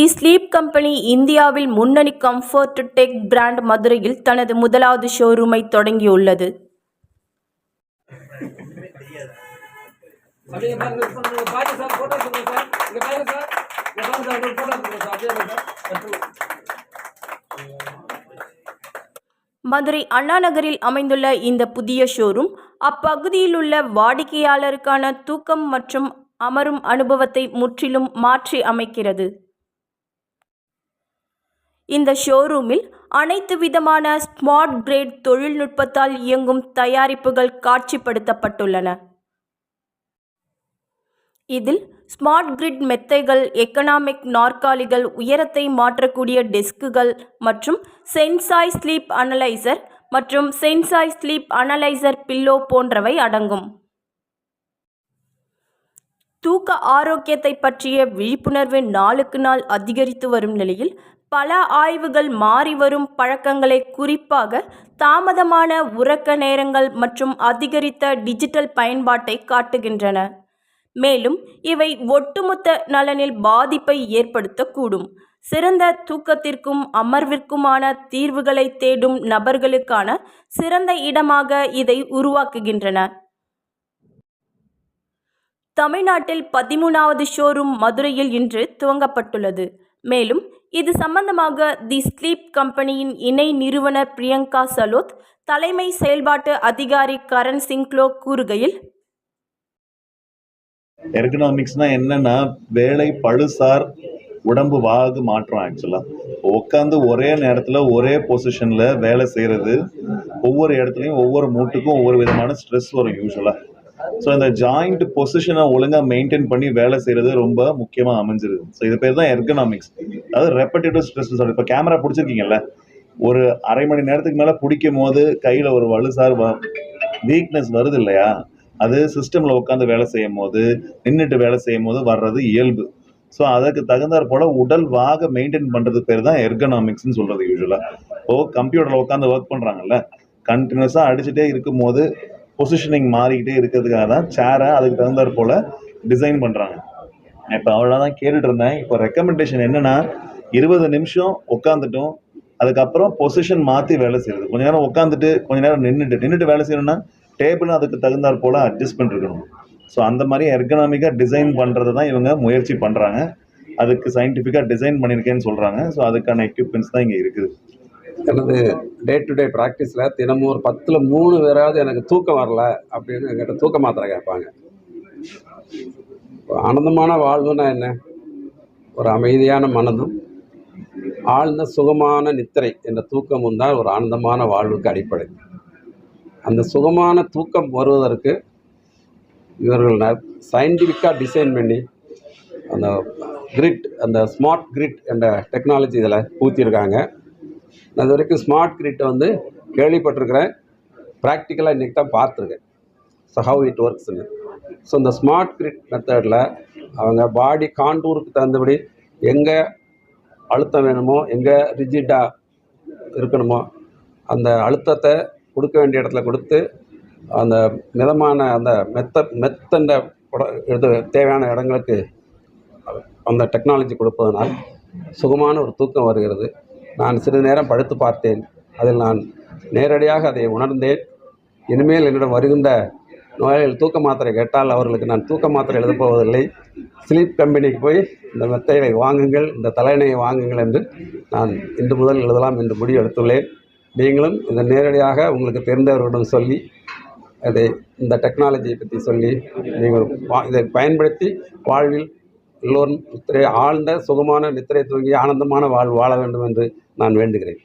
தி sleep company இந்தியாவில் முன்னணி comfort tech brand மதுரையில் தனது முதலாவது ஷோரூமை தொடங்கியுள்ளது. மதுரை அண்ணா நகரில் அமைந்துள்ள இந்த புதிய ஷோரூம் அப்பகுதியில் உள்ள வாடிக்கையாளருக்கான தூக்கம் மற்றும் அமரும் அனுபவத்தை முற்றிலும் மாற்றி அமைக்கிறது. இந்த ஷோரூமில் அனைத்து விதமான ஸ்மார்ட் கிரிட் தொழில்நுட்பத்தால் இயங்கும் தயாரிப்புகள் காட்சிப்படுத்தப்பட்டுள்ளன. இதில் ஸ்மார்ட் கிரிட் மெத்தைகள், எக்கனாமிக் நாற்காலிகள், உயரத்தை மாற்றக்கூடிய டெஸ்க்குகள் மற்றும் சென்சாய் ஸ்லீப் அனலைசர் மற்றும் சென்சாய் ஸ்லீப் அனலைசர் பில்லோ போன்றவை அடங்கும். தூக்க ஆரோக்கியத்தை பற்றிய விழிப்புணர்வு நாளுக்கு நாள் அதிகரித்து வரும் நிலையில் பல ஆய்வுகள் மாறி வரும் பழக்கங்களை, குறிப்பாக தாமதமான உறக்க நேரங்கள் மற்றும் அதிகரித்த டிஜிட்டல் பயன்பாட்டை காட்டுகின்றன. மேலும் இவை ஒட்டுமொத்த நலனில் பாதிப்பை ஏற்படுத்தக்கூடும். சிறந்த தூக்கத்திற்கும் அமர்விற்குமான தீர்வுகளை தேடும் நபர்களுக்கான சிறந்த இடமாக இதை உருவாக்குகின்றன. தமிழ்நாட்டில் 13வது ஷோரூம் மதுரையில் இன்று துவங்கப்பட்டுள்ளது. மேலும் இது சம்பந்தமாக தி ஸ்லீப் கம்பெனியின் இணை நிறுவனர் பிரியங்கா சலோத், தலைமை செயல்பாட்டு அதிகாரி கரண் சிங்க்லோ கூறுகையில், எர்கனாமிக்ஸ்னா என்னன்னா வேலை பழுசார் உடம்பு வாகு மாற்றம். ஆக்சுவலா உட்காந்து ஒரே நேரத்தில் ஒரே பொசிஷன்ல வேலை செய்யறது, ஒவ்வொரு இடத்துலையும் ஒவ்வொரு மூட்டுக்கும் ஒவ்வொரு விதமான ஸ்ட்ரெஸ் வரும் யூஸ்வலா. ஸோ இந்த ஜாயிண்ட் பொசிஷனை ஒழுங்காக மெயின்டைன் பண்ணி வேலை செய்கிறது ரொம்ப முக்கியமாக அமைஞ்சிருது. ஸோ இது பேர் தான் எர்கனாமிக்ஸ். அதாவது ரெப்படேட்டிவ் ஸ்ட்ரெஸ். இப்போ கேமரா பிடிச்சிருக்கீங்கல்ல, ஒரு அரை மணி நேரத்துக்கு மேலே பிடிக்கும் போது கையில் ஒரு வலுசார் வீக்னஸ் வருது இல்லையா, அது சிஸ்டமில் உட்காந்து வேலை செய்யும் போது, நின்றுட்டு வேலை செய்யும் போது வர்றது இயல்பு. ஸோ அதுக்கு தகுந்தாற் போல் உடல் வாக மெயின்டைன் பண்ணுறது பேர் தான் எர்கனாமிக்ஸ்ன்னு சொல்கிறது யூஸ்வலாக. இப்போது கம்ப்யூட்டரில் உட்காந்து ஒர்க் பண்ணுறாங்கல்ல, கண்டினியூஸாக அடிச்சுட்டே இருக்கும் போது பொசிஷனிங் மாறிக்கிட்டே இருக்கிறதுக்காக தான் சேரை அதுக்கு தகுந்தாற் போல் டிசைன் பண்ணுறாங்க. இப்போ அவ்வளோதான் கேட்டுட்டு இருந்தேன். இப்போ ரெக்கமெண்டேஷன் என்னென்னா, 20 நிமிஷம் உட்காந்துட்டும் அதுக்கப்புறம் பொசிஷன் மாற்றி வேலை செய்கிறது. கொஞ்சம் நேரம் உட்காந்துட்டு கொஞ்சம் நேரம் நின்றுட்டு வேலை செய்யணும்னா டேபிளும் அதுக்கு தகுந்தாற் போல் அட்ஜஸ்ட்மெண்ட் இருக்கணும். ஸோ அந்த மாதிரி எர்கனாமிக்காக டிசைன் பண்ணுறது தான் இவங்க முயற்சி பண்ணுறாங்க. அதுக்கு சயின்டிஃபிக்காக டிசைன் பண்ணியிருக்கேன்னு சொல்கிறாங்க. ஸோ அதுக்கான எக்யூப்மெண்ட்ஸ் தான் இங்கே இருக்குது. எனது டே டு டே ப்ராக்டிஸில் தினமும் ஒரு 10ல் 3 பேராவது எனக்கு தூக்கம் வரல அப்படின்னு என்கிட்ட தூக்க மாத்திரை கேட்பாங்க. ஆனந்தமான வாழ்வுன்னா என்ன? ஒரு அமைதியான மனதும் ஆழ்ந்த சுகமான நித்திரை என்ற தூக்கமும் தான் ஒரு ஆனந்தமான வாழ்வுக்கு அடிப்படை. அந்த சுகமான தூக்கம் வருவதற்கு இவர்கள் சயின்டிஃபிக்காக டிசைன் பண்ணி அந்த கிரிட், அந்த ஸ்மார்ட் கிரிட் என்ற டெக்னாலஜி இதில் ஊற்றிருக்காங்க. நான் இது வரைக்கும் ஸ்மார்ட் கிரிட்டை கேள்விப்பட்டிருக்கிறேன், ப்ராக்டிக்கலாக இன்றைக்கி தான் பார்த்துருக்கேன். ஸோ ஹவ் இட் ஒர்க்ஸ்ன்னு. ஸோ இந்த ஸ்மார்ட் கிரிட் மெத்தடில் அவங்க பாடி கான்டூருக்கு தகுந்தபடி எங்கே அழுத்தம் வேணுமோ, எங்கே ரிஜிட்டாக இருக்கணுமோ அந்த அழுத்தத்தை கொடுக்க வேண்டிய இடத்துல கொடுத்து, அந்த மிதமான அந்த மெத்தண்ட இது தேவையான இடங்களுக்கு அந்த டெக்னாலஜி கொடுப்பதனால் சுகமான ஒரு தூக்கம் வருகிறது. நான் சிறிது நேரம் படுத்து பார்த்தேன். அதில் நான் நேரடியாக அதை உணர்ந்தேன். இனிமேல் என்னிடம் வருகின்ற நோயாளிகள் தூக்க மாத்திரை கேட்டால் அவர்களுக்கு நான் தூக்க மாத்திரை எழுதப் போவதில்லை. ஸ்லீப் கம்பெனிக்கு போய் இந்த மெத்தையை வாங்குங்கள், இந்த தலையணையை வாங்குங்கள் என்று நான் இன்று முதல் எழுதலாம் என்று முடிவு எடுத்துள்ளேன். நீங்களும் இதை நேரடியாக உங்களுக்கு தெரிந்தவர்களிடம் சொல்லி இந்த டெக்னாலஜியை பற்றி சொல்லி நீங்கள் இதை பயன்படுத்தி வாழ்வில் எல்லோரும் ஆழ்ந்த சுகமான நித்திரை தூங்கி ஆனந்தமான வாழ்வு வாழ வேண்டும் என்று நான் வேண்டுகிறேன்.